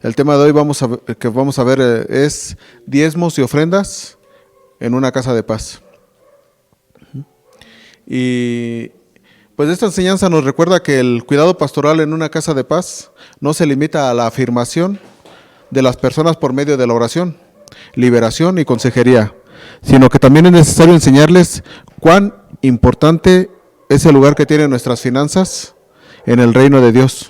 El tema de hoy que vamos a ver es diezmos y ofrendas en una casa de paz. Y pues esta enseñanza nos recuerda que el cuidado pastoral en una casa de paz no se limita a la afirmación de las personas por medio de la oración, liberación y consejería, sino que también es necesario enseñarles cuán importante es el lugar que tienen nuestras finanzas en el reino de Dios.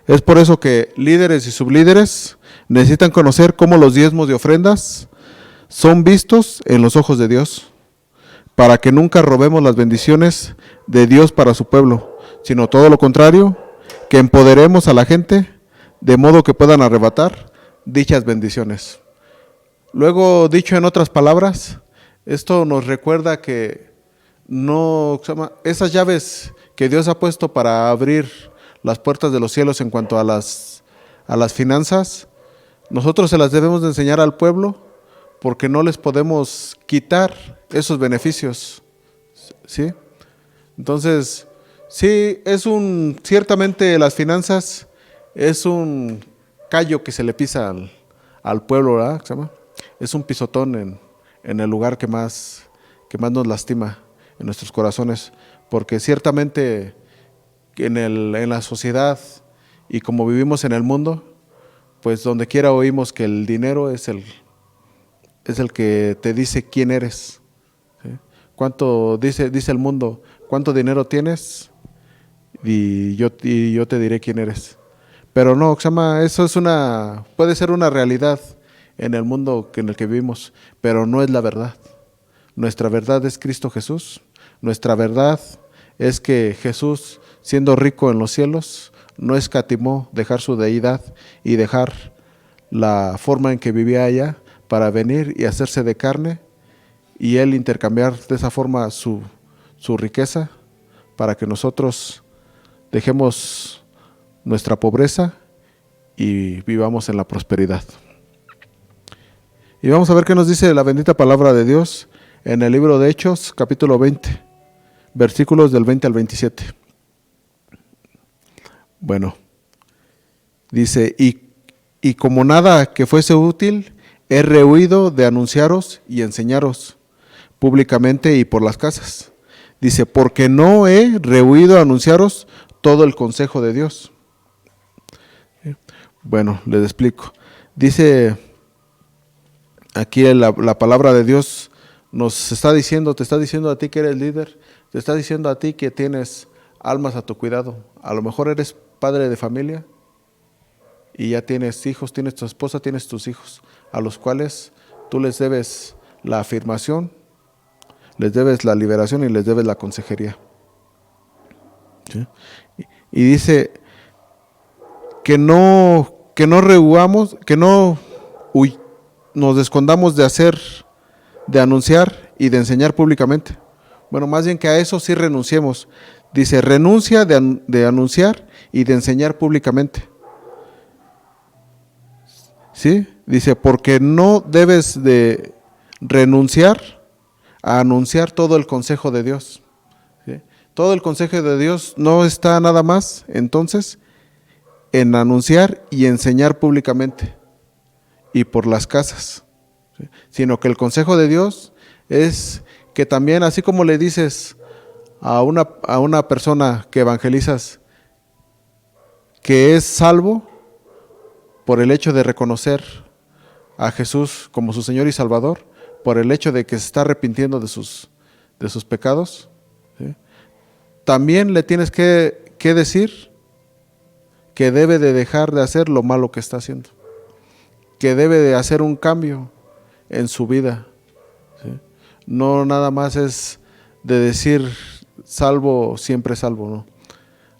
Es por eso que líderes y sublíderes necesitan conocer cómo los diezmos y ofrendas son vistos en los ojos de Dios, para que nunca robemos las bendiciones de Dios para su pueblo, sino todo lo contrario, que empoderemos a la gente de modo que puedan arrebatar dichas bendiciones. Luego, dicho en otras palabras, esto nos recuerda que esas llaves que Dios ha puesto para abrir las puertas de los cielos en cuanto a las finanzas, nosotros se las debemos de enseñar al pueblo, porque no les podemos quitar esos beneficios, ¿sí? Entonces, sí, ciertamente las finanzas es un callo que se le pisa al pueblo, ¿verdad? ¿Qué se llama? Es un pisotón en el lugar que más nos lastima en nuestros corazones, porque ciertamente en la sociedad y como vivimos en el mundo, pues donde quiera oímos que el dinero es el que te dice quién eres, ¿sí? ¿Cuánto dice el mundo? ¿Cuánto dinero tienes? Y yo te diré quién eres. Pero no, Xama, eso puede ser una realidad en el mundo en el que vivimos, pero no es la verdad. Nuestra verdad es Cristo Jesús. Nuestra verdad es que Jesús, siendo rico en los cielos, no escatimó dejar su deidad y dejar la forma en que vivía allá para venir y hacerse de carne y Él intercambiar de esa forma su riqueza para que nosotros dejemos nuestra pobreza y vivamos en la prosperidad. Y vamos a ver qué nos dice la bendita palabra de Dios en el libro de Hechos, capítulo 20, versículos del 20 al 27. Bueno, dice, y como nada que fuese útil, he rehuido de anunciaros y enseñaros públicamente y por las casas. Dice, porque no he rehuido anunciaros todo el consejo de Dios. Bueno, les explico. Dice aquí la palabra de Dios te está diciendo a ti que eres líder, te está diciendo a ti que tienes almas a tu cuidado. A lo mejor eres padre de familia y ya tienes hijos, tienes tu esposa, tienes tus hijos, a los cuales tú les debes la afirmación, les debes la liberación y les debes la consejería. ¿Sí? Y dice que no rehuyamos, que no nos escondamos de anunciar y de enseñar públicamente. Bueno, más bien que a eso sí renunciemos. Dice, renuncia de anunciar y de enseñar públicamente. ¿Sí? Dice, porque no debes de renunciar a anunciar todo el consejo de Dios. ¿Sí? Todo el consejo de Dios no está nada más, entonces, en anunciar y enseñar públicamente y por las casas, ¿sí? Sino que el consejo de Dios es que también, así como le dices a una persona que evangelizas que es salvo por el hecho de reconocer a Jesús como su Señor y Salvador, por el hecho de que se está arrepintiendo de sus pecados, ¿sí? También le tienes que decir que debe de dejar de hacer lo malo que está haciendo, que debe de hacer un cambio en su vida, ¿sí? No nada más es de decir salvo, siempre salvo, ¿no?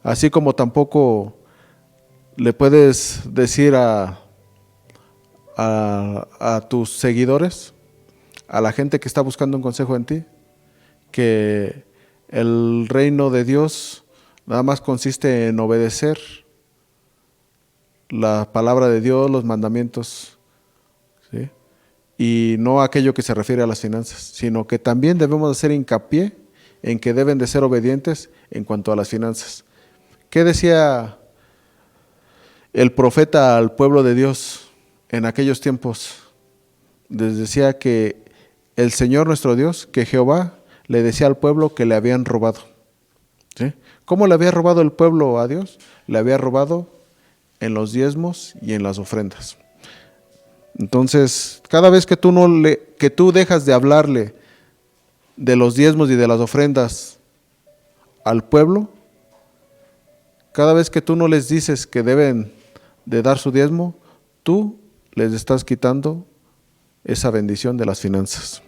Así como tampoco le puedes decir a tus seguidores, a la gente que está buscando un consejo en ti, que el reino de Dios nada más consiste en obedecer la palabra de Dios, los mandamientos, ¿sí? Y no aquello que se refiere a las finanzas, sino que también debemos hacer hincapié en que deben de ser obedientes en cuanto a las finanzas. ¿Qué decía el profeta al pueblo de Dios en aquellos tiempos les decía que el Señor nuestro Dios, que Jehová le decía al pueblo que le habían robado. ¿Sí? ¿Cómo le había robado el pueblo a Dios? Le había robado en los diezmos y en las ofrendas. Entonces, cada vez que tú dejas de hablarle de los diezmos y de las ofrendas al pueblo, cada vez que tú no les dices que deben de dar su diezmo, tú les estás quitando esa bendición de las finanzas.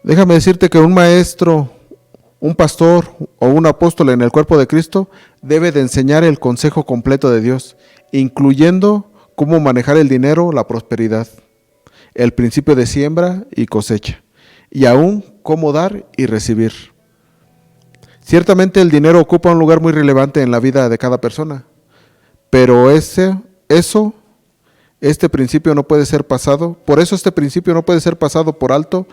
Déjame decirte que un maestro, un pastor o un apóstol en el cuerpo de Cristo debe de enseñar el consejo completo de Dios, incluyendo cómo manejar el dinero, la prosperidad, el principio de siembra y cosecha, y aún cómo dar y recibir. Ciertamente el dinero ocupa un lugar muy relevante en la vida de cada persona, pero este principio no puede ser pasado, por eso este principio no puede ser pasado por alto.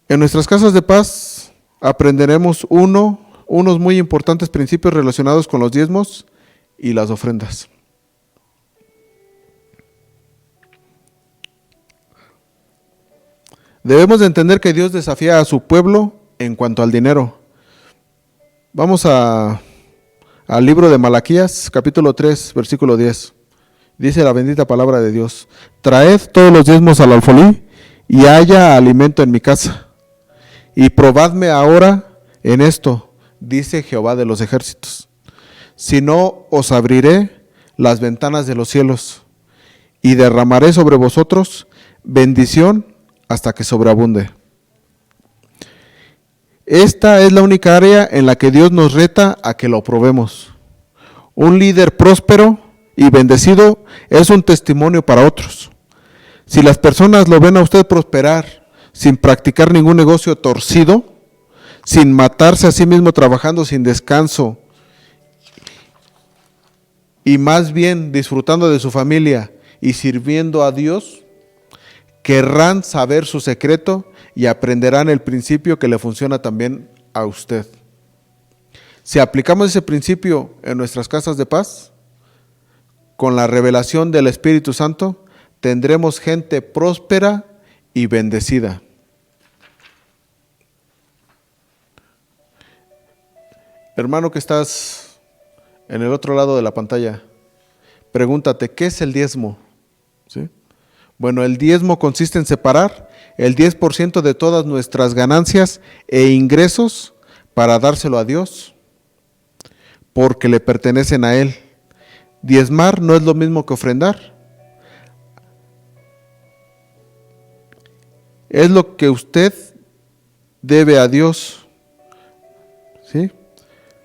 En nuestras casas de paz aprenderemos unos muy importantes principios relacionados con los diezmos y las ofrendas. Debemos de entender que Dios desafía a su pueblo en cuanto al dinero. Vamos al libro de Malaquías, capítulo 3, versículo 10. Dice la bendita palabra de Dios: traed todos los diezmos al alfolí y haya alimento en mi casa. Y probadme ahora en esto, dice Jehová de los ejércitos. Si no, os abriré las ventanas de los cielos y derramaré sobre vosotros bendición hasta que sobreabunde. Esta es la única área en la que Dios nos reta a que lo probemos. Un líder próspero y bendecido es un testimonio para otros. Si las personas lo ven a usted prosperar sin practicar ningún negocio torcido, sin matarse a sí mismo trabajando sin descanso y más bien disfrutando de su familia y sirviendo a Dios, querrán saber su secreto y aprenderán el principio que le funciona también a usted. Si aplicamos ese principio en nuestras casas de paz, con la revelación del Espíritu Santo, tendremos gente próspera y bendecida. Hermano que estás en el otro lado de la pantalla, pregúntate, ¿qué es el diezmo? ¿Sí? Bueno, el diezmo consiste en separar el 10% de todas nuestras ganancias e ingresos para dárselo a Dios, porque le pertenecen a Él. Diezmar no es lo mismo que ofrendar. Es lo que usted debe a Dios. ¿Sí?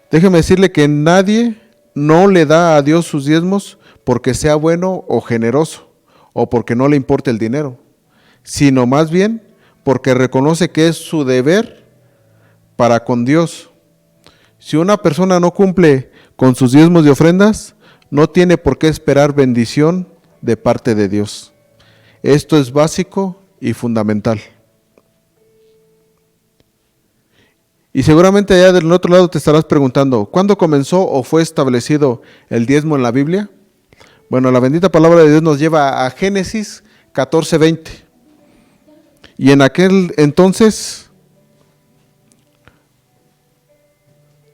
Déjeme decirle que nadie no le da a Dios sus diezmos porque sea bueno o generoso, o porque no le importe el dinero, sino más bien porque reconoce que es su deber para con Dios. Si una persona no cumple con sus diezmos y ofrendas, no tiene por qué esperar bendición de parte de Dios. Esto es básico y fundamental. Y seguramente allá del otro lado te estarás preguntando, ¿cuándo comenzó o fue establecido el diezmo en la Biblia? Bueno, la bendita palabra de Dios nos lleva a Génesis 14:20. Y en aquel entonces,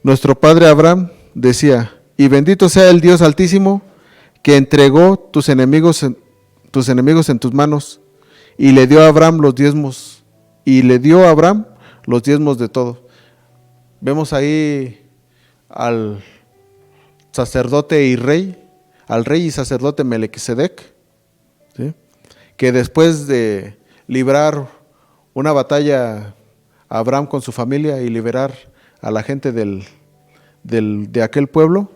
nuestro padre Abraham decía: y bendito sea el Dios Altísimo, que entregó tus enemigos en tus manos, y le dio a Abraham los diezmos, de todo. Vemos ahí al sacerdote y rey, al rey y sacerdote Melquisedec, ¿sí? Que después de librar una batalla Abraham con su familia y liberar a la gente de aquel pueblo,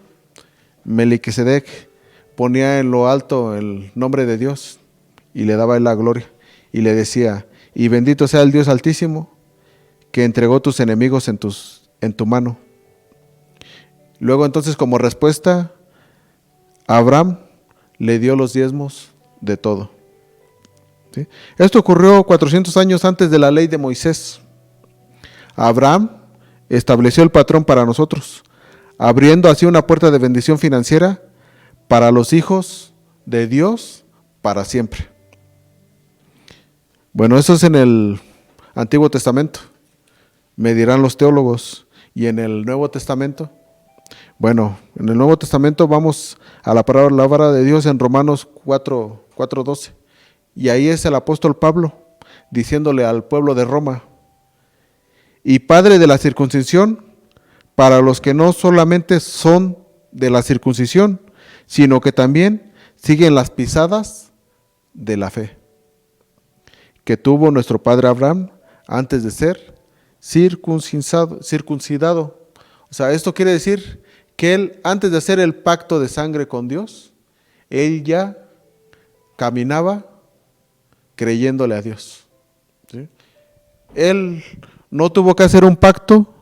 Melquisedec ponía en lo alto el nombre de Dios y le daba la gloria y le decía: y bendito sea el Dios Altísimo, que entregó tus enemigos en tu mano. Luego entonces, como respuesta, Abraham le dio los diezmos de todo. ¿Sí? Esto ocurrió 400 años antes de la ley de Moisés. Abraham estableció el patrón para nosotros, abriendo así una puerta de bendición financiera para los hijos de Dios para siempre. Bueno, eso es en el Antiguo Testamento, me dirán los teólogos. ¿Y en el Nuevo Testamento? Bueno, en el Nuevo Testamento vamos a la palabra de Dios en Romanos 4:12. Y ahí es el apóstol Pablo diciéndole al pueblo de Roma: y padre de la circuncisión para los que no solamente son de la circuncisión, sino que también siguen las pisadas de la fe que tuvo nuestro padre Abraham antes de ser circuncidado. O sea, esto quiere decir que él, antes de hacer el pacto de sangre con Dios, él ya caminaba creyéndole a Dios, ¿sí? Él no tuvo que hacer un pacto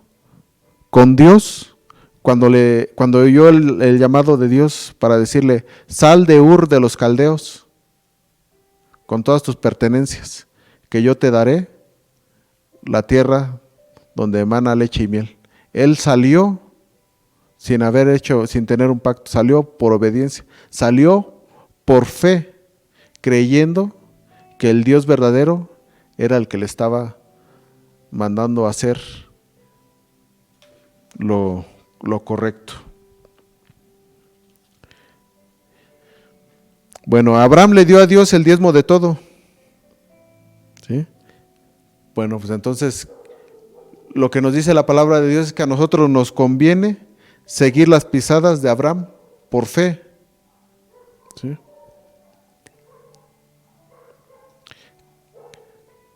con Dios cuando oyó el llamado de Dios para decirle: sal de Ur de los Caldeos con todas tus pertenencias, que yo te daré la tierra donde emana leche y miel. Él salió sin tener un pacto, salió por obediencia, salió por fe, creyendo que el Dios verdadero era el que le estaba mandando a hacer lo correcto. Bueno, Abraham le dio a Dios el diezmo de todo, ¿sí? Bueno, pues entonces lo que nos dice la palabra de Dios es que a nosotros nos conviene seguir las pisadas de Abraham por fe, ¿sí?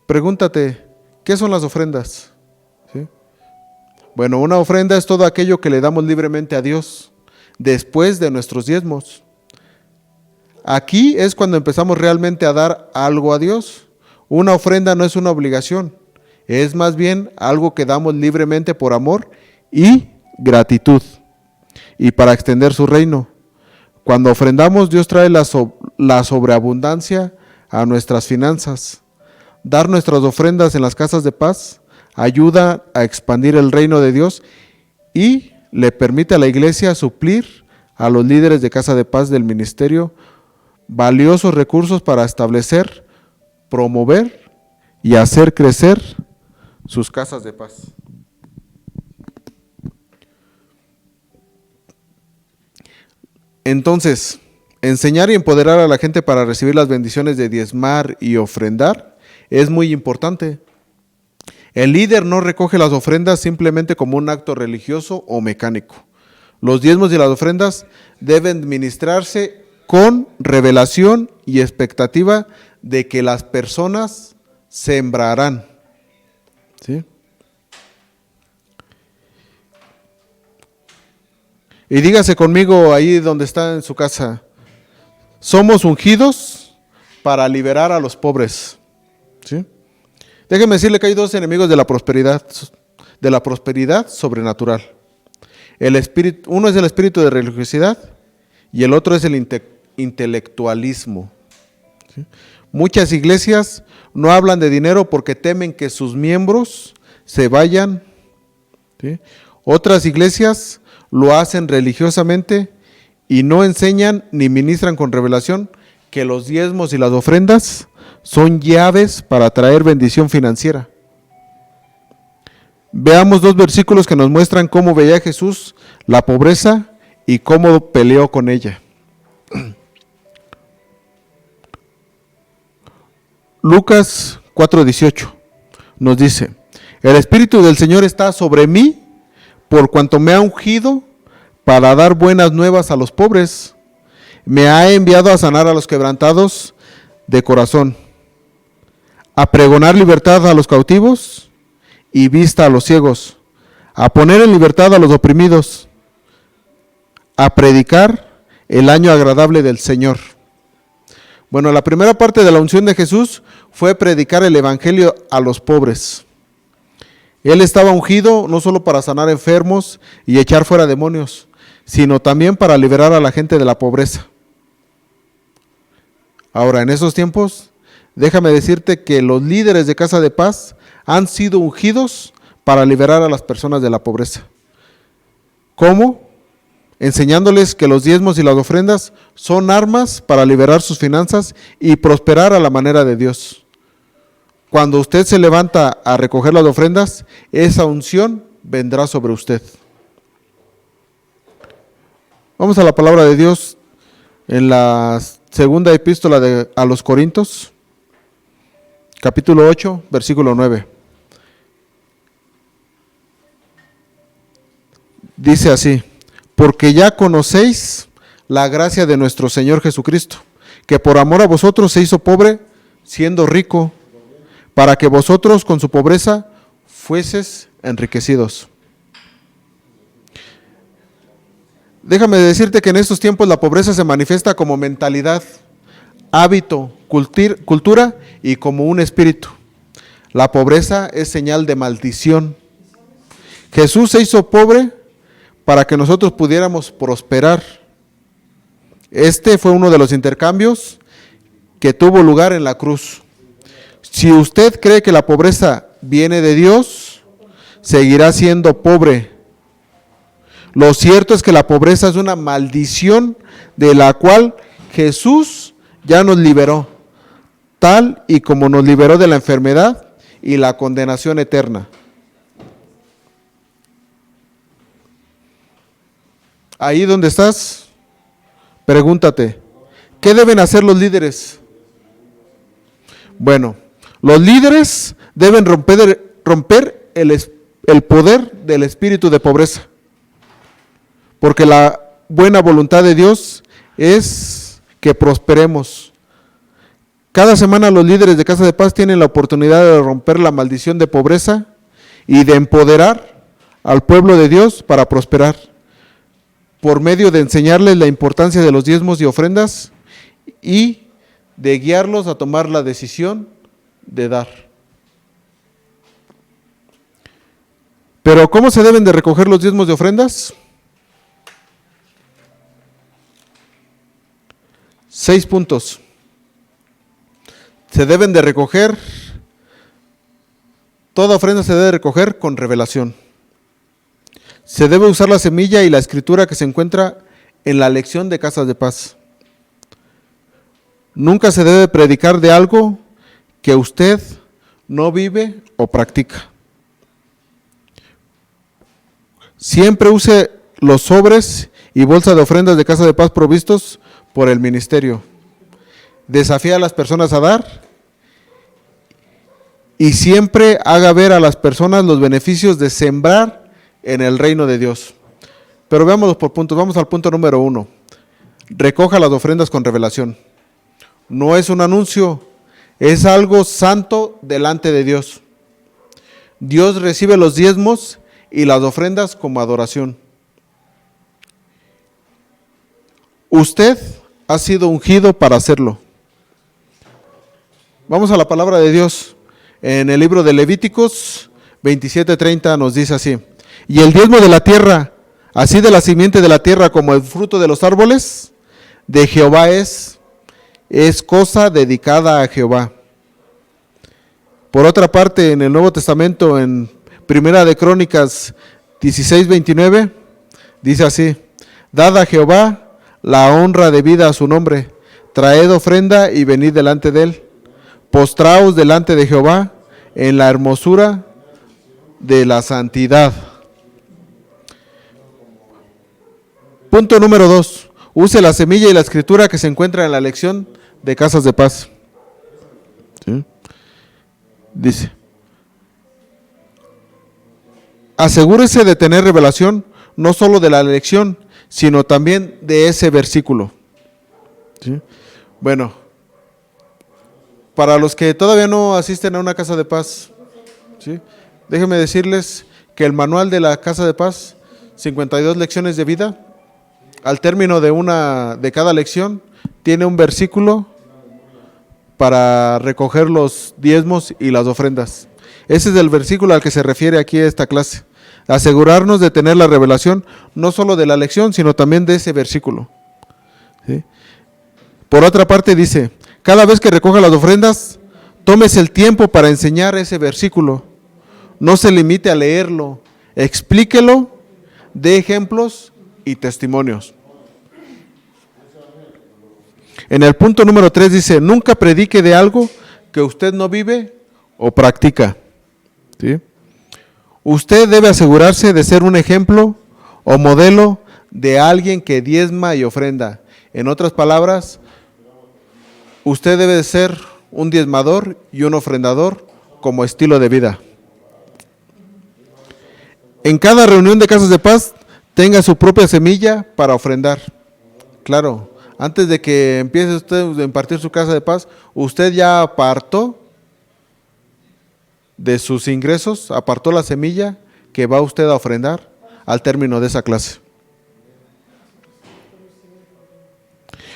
Pregúntate, ¿qué son las ofrendas? ¿Sí? Bueno, una ofrenda es todo aquello que le damos libremente a Dios después de nuestros diezmos. Aquí es cuando empezamos realmente a dar algo a Dios. Una ofrenda no es una obligación, es más bien algo que damos libremente por amor y gratitud y para extender su reino. Cuando ofrendamos, Dios trae la sobreabundancia a nuestras finanzas. Dar nuestras ofrendas en las casas de paz ayuda a expandir el reino de Dios y le permite a la iglesia suplir a los líderes de casa de paz del ministerio valiosos recursos para establecer, promover y hacer crecer sus casas de paz. Entonces, enseñar y empoderar a la gente para recibir las bendiciones de diezmar y ofrendar es muy importante. El líder no recoge las ofrendas simplemente como un acto religioso o mecánico. Los diezmos y las ofrendas deben administrarse con revelación y expectativa de que las personas sembrarán, ¿sí? Y dígase conmigo ahí donde está en su casa: somos ungidos para liberar a los pobres, ¿sí? Déjeme decirle que hay dos enemigos de la prosperidad sobrenatural. Uno es el espíritu de religiosidad y el otro es el intelectualismo, ¿sí? Muchas iglesias no hablan de dinero porque temen que sus miembros se vayan, ¿sí? Otras iglesias lo hacen religiosamente y no enseñan ni ministran con revelación que los diezmos y las ofrendas son llaves para traer bendición financiera. Veamos dos versículos que nos muestran cómo veía Jesús la pobreza y cómo peleó con ella. Lucas 4:18 nos dice: el Espíritu del Señor está sobre mí, por cuanto me ha ungido para dar buenas nuevas a los pobres. Me ha enviado a sanar a los quebrantados de corazón, a pregonar libertad a los cautivos y vista a los ciegos, a poner en libertad a los oprimidos, a predicar el año agradable del Señor. Bueno, la primera parte de la unción de Jesús fue predicar el evangelio a los pobres. Él estaba ungido no solo para sanar enfermos y echar fuera demonios, sino también para liberar a la gente de la pobreza. Ahora, en esos tiempos, déjame decirte que los líderes de Casa de Paz han sido ungidos para liberar a las personas de la pobreza. ¿Cómo? Enseñándoles que los diezmos y las ofrendas son armas para liberar sus finanzas y prosperar a la manera de Dios. Cuando usted se levanta a recoger las ofrendas, esa unción vendrá sobre usted. Vamos a la palabra de Dios en la segunda epístola a los Corintios, capítulo 8, versículo 9. Dice así: porque ya conocéis la gracia de nuestro Señor Jesucristo, que por amor a vosotros se hizo pobre, siendo rico, para que vosotros con su pobreza fueseis enriquecidos. Déjame decirte que en estos tiempos la pobreza se manifiesta como mentalidad, hábito, cultura y como un espíritu. La pobreza es señal de maldición. Jesús se hizo pobre para que nosotros pudiéramos prosperar. Este fue uno de los intercambios que tuvo lugar en la cruz. Si usted cree que la pobreza viene de Dios, seguirá siendo pobre. Lo cierto es que la pobreza es una maldición de la cual Jesús ya nos liberó, tal y como nos liberó de la enfermedad y la condenación eterna. Ahí donde estás, pregúntate, ¿qué deben hacer los líderes? Bueno, los líderes deben romper el poder del espíritu de pobreza, porque la buena voluntad de Dios es que prosperemos. Cada semana los líderes de Casa de Paz tienen la oportunidad de romper la maldición de pobreza y de empoderar al pueblo de Dios para prosperar, por medio de enseñarles la importancia de los diezmos y ofrendas y de guiarlos a tomar la decisión de dar. Pero ¿cómo se deben de recoger los diezmos y ofrendas? 6 puntos. Se deben de recoger, toda ofrenda se debe recoger con revelación. Se debe usar la semilla y la escritura que se encuentra en la lección de Casas de Paz. Nunca se debe predicar de algo que usted no vive o practica. Siempre use los sobres y bolsas de ofrendas de Casa de Paz provistos por el ministerio. Desafía a las personas a dar y siempre haga ver a las personas los beneficios de sembrar en el reino de Dios. Pero veámoslo por puntos. Vamos al punto número 1. Recoja las ofrendas con revelación. No es un anuncio, es algo santo delante de Dios. Dios recibe los diezmos y las ofrendas como adoración. Usted ha sido ungido para hacerlo. Vamos a la palabra de Dios. En el libro de Levíticos 27:30 nos dice así: y el diezmo de la tierra, así de la simiente de la tierra como el fruto de los árboles, de Jehová es cosa dedicada a Jehová. Por otra parte, en el Nuevo Testamento, en Primera de Crónicas 16:29, dice así: dad a Jehová la honra debida a su nombre, traed ofrenda y venid delante de él, postraos delante de Jehová en la hermosura de la santidad. Punto número 2. Use la semilla y la escritura que se encuentra en la lección de Casas de Paz. ¿Sí? Dice: asegúrese de tener revelación no solo de la lección, sino también de ese versículo. ¿Sí? Bueno, para los que todavía no asisten a una Casa de Paz, ¿sí?, déjenme decirles que el manual de la Casa de Paz, 52 lecciones de vida, al término de cada lección, tiene un versículo para recoger los diezmos y las ofrendas. Ese es el versículo al que se refiere aquí esta clase. Asegurarnos de tener la revelación, no solo de la lección, sino también de ese versículo. ¿Sí? Por otra parte dice: cada vez que recoja las ofrendas, tómese el tiempo para enseñar ese versículo. No se limite a leerlo, explíquelo, dé ejemplos y testimonios. En el punto número 3 dice, nunca predique de algo que usted no vive o practica. ¿Sí? Usted debe asegurarse de ser un ejemplo o modelo de alguien que diezma y ofrenda. En otras palabras, usted debe de ser un diezmador y un ofrendador como estilo de vida. En cada reunión de Casas de Paz, tenga su propia semilla para ofrendar. Claro, antes de que empiece usted a impartir su Casa de Paz, usted ya apartó de sus ingresos, apartó la semilla que va usted a ofrendar al término de esa clase.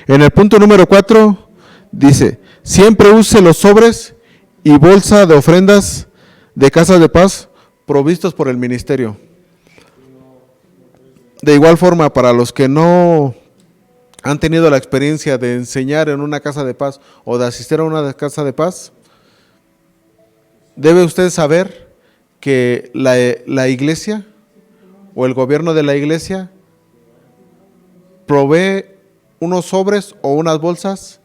En el punto número 4 dice, siempre use los sobres y bolsa de ofrendas de Casas de Paz provistos por el ministerio. De igual forma, para los que no han tenido la experiencia de enseñar en una casa de paz o de asistir a una casa de paz, debe usted saber que la iglesia o el gobierno de la iglesia provee unos sobres o unas bolsas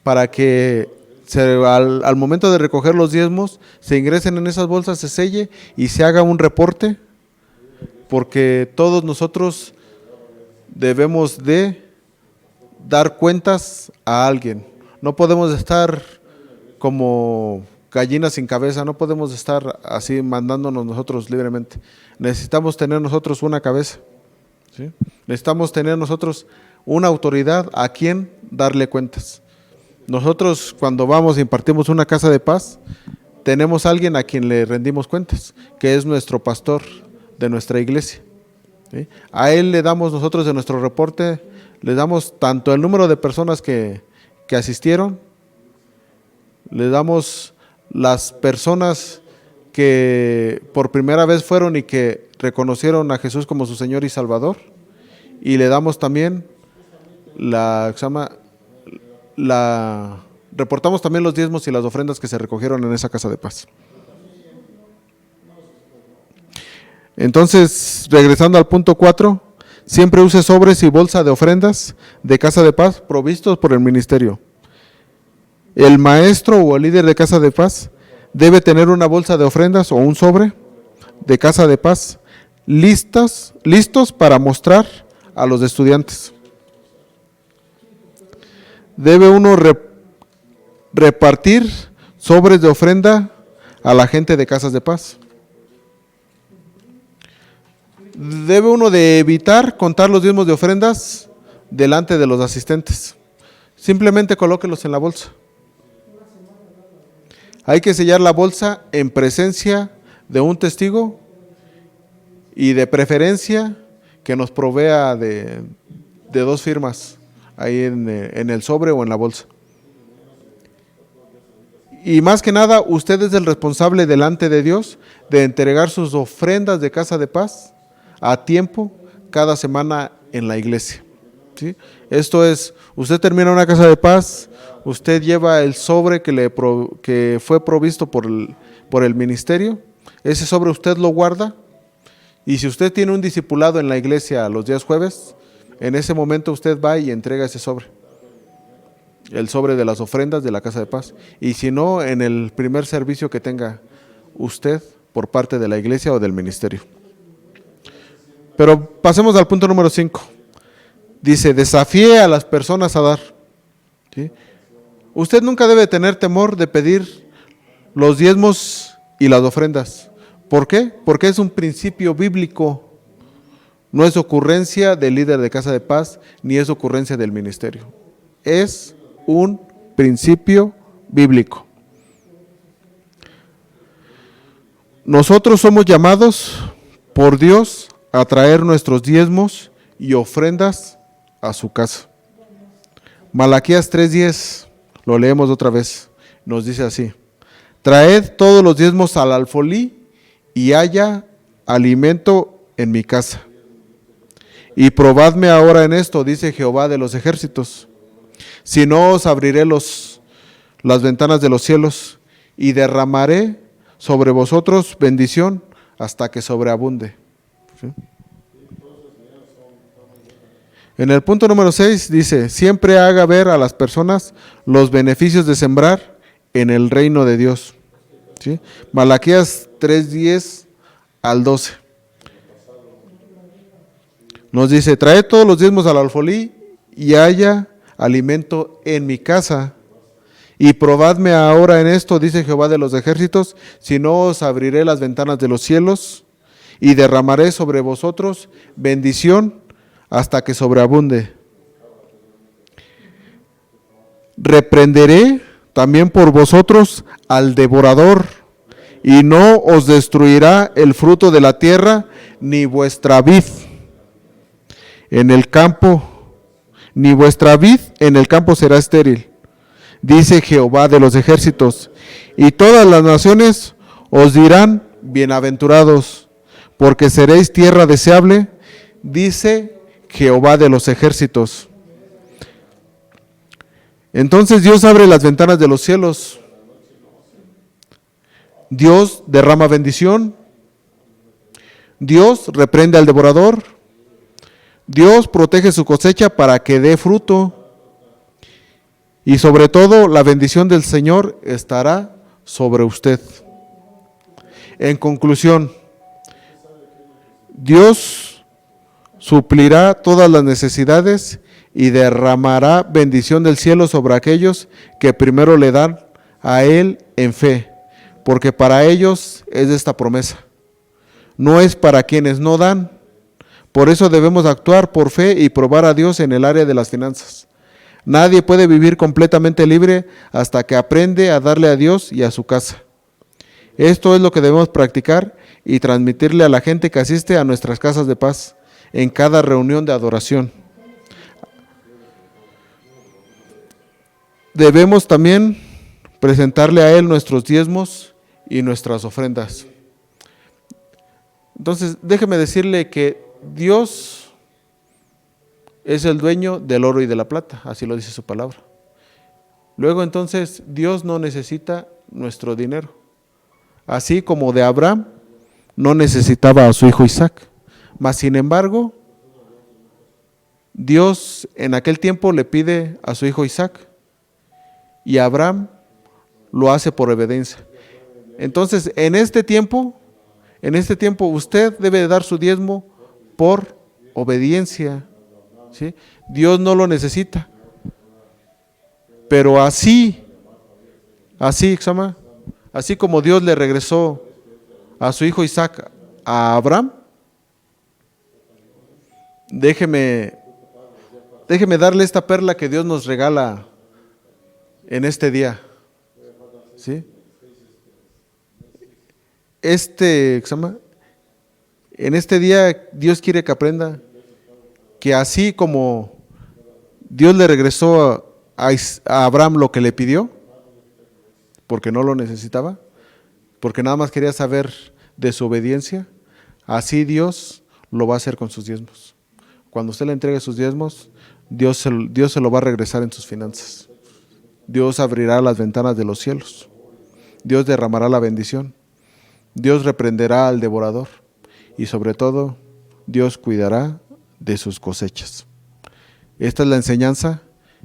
para que al momento de recoger los diezmos se ingresen en esas bolsas, se selle y se haga un reporte, porque todos nosotros debemos de dar cuentas a alguien. No podemos estar como gallinas sin cabeza, no podemos estar así mandándonos nosotros libremente. Necesitamos tener nosotros una cabeza, ¿sí? Necesitamos tener nosotros una autoridad a quien darle cuentas. Nosotros cuando vamos e impartimos una casa de paz, tenemos a alguien a quien le rendimos cuentas, que es nuestro pastor de nuestra iglesia, ¿sí? A él le damos nosotros de nuestro reporte, le damos tanto el número de personas que asistieron, le damos las personas que por primera vez fueron y que reconocieron a Jesús como su Señor y Salvador, y le damos también reportamos también los diezmos y las ofrendas que se recogieron en esa casa de paz. Entonces, regresando al punto 4, siempre use sobres y bolsa de ofrendas de casa de paz provistos por el ministerio. El maestro o el líder de casa de paz debe tener una bolsa de ofrendas o un sobre de casa de paz listos para mostrar a los estudiantes. Debe uno repartir sobres de ofrenda a la gente de casas de paz. Debe uno de evitar contar los diezmos de ofrendas delante de los asistentes. Simplemente colóquelos en la bolsa. Hay que sellar la bolsa en presencia de un testigo y de preferencia que nos provea de 2 firmas ahí en el sobre o en la bolsa. Y más que nada, usted es el responsable delante de Dios de entregar sus ofrendas de casa de paz a tiempo cada semana en la iglesia, ¿sí? Esto es, usted termina una casa de paz, usted lleva el sobre que fue provisto por el ministerio, ese sobre usted lo guarda, y si usted tiene un discipulado en la iglesia los días jueves, en ese momento usted va y entrega ese sobre, el sobre de las ofrendas de la casa de paz, y si no, en el primer servicio que tenga usted por parte de la iglesia o del ministerio. Pero pasemos al punto número 5. Dice, desafíe a las personas a dar, ¿sí? Usted nunca debe tener temor de pedir los diezmos y las ofrendas. ¿Por qué? Porque es un principio bíblico. No es ocurrencia del líder de casa de paz, ni es ocurrencia del ministerio. Es un principio bíblico. Nosotros somos llamados por Dios a traer nuestros diezmos y ofrendas a su casa. Malaquías 3:10, lo leemos otra vez, nos dice así: traed todos los diezmos al alfolí y haya alimento en mi casa. Y probadme ahora en esto, dice Jehová de los ejércitos, si no os abriré las ventanas de los cielos y derramaré sobre vosotros bendición hasta que sobreabunde. ¿Sí? En el punto número 6 dice, siempre haga ver a las personas los beneficios de sembrar en el reino de Dios. ¿Sí? Malaquías 3:10 al 12. Nos dice, traed todos los diezmos al alfolí y haya alimento en mi casa. Y probadme ahora en esto, dice Jehová de los ejércitos, si no os abriré las ventanas de los cielos y derramaré sobre vosotros bendición hasta que sobreabunde. Reprenderé también por vosotros al devorador, y no os destruirá el fruto de la tierra, ni vuestra vid en el campo, ni vuestra vid en el campo será estéril, dice Jehová de los ejércitos. Y todas las naciones os dirán, bienaventurados, porque seréis tierra deseable, dice Jehová de los ejércitos. Entonces Dios abre las ventanas de los cielos. Dios derrama bendición. Dios reprende al devorador. Dios protege su cosecha para que dé fruto. Y sobre todo, la bendición del Señor estará sobre usted. En conclusión, Dios suplirá todas las necesidades y derramará bendición del cielo sobre aquellos que primero le dan a Él en fe, porque para ellos es esta promesa. No es para quienes no dan. Por eso debemos actuar por fe y probar a Dios en el área de las finanzas. Nadie puede vivir completamente libre hasta que aprende a darle a Dios y a su casa. Esto es lo que debemos practicar y transmitirle a la gente que asiste a nuestras casas de paz en cada reunión de adoración. Debemos también presentarle a Él nuestros diezmos y nuestras ofrendas. Entonces, déjeme decirle que Dios es el dueño del oro y de la plata, así lo dice su palabra. Luego entonces, Dios no necesita nuestro dinero. Así como de Abraham no necesitaba a su hijo Isaac. Mas sin embargo, Dios en aquel tiempo le pide a su hijo Isaac y Abraham lo hace por obediencia. Entonces, en este tiempo usted debe dar su diezmo por obediencia. ¿Sí? Dios no lo necesita. Pero así como Dios le regresó a su hijo Isaac a Abraham, déjeme darle esta perla que Dios nos regala en este día. ¿Sí? En este día Dios quiere que aprenda que así como Dios le regresó a Abraham lo que le pidió, porque no lo necesitaba, porque nada más quería saber de su obediencia, así Dios lo va a hacer con sus diezmos. Cuando usted le entregue sus diezmos, Dios se lo va a regresar en sus finanzas. Dios abrirá las ventanas de los cielos. Dios derramará la bendición. Dios reprenderá al devorador. Y sobre todo, Dios cuidará de sus cosechas. Esta es la enseñanza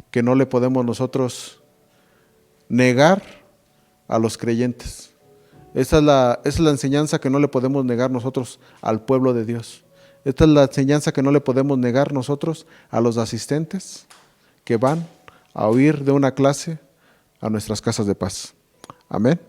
que no le podemos nosotros negar a los creyentes. Esta es la enseñanza que no le podemos negar nosotros al pueblo de Dios. Esta es la enseñanza que no le podemos negar nosotros a los asistentes que van a oír de una clase a nuestras casas de paz. Amén.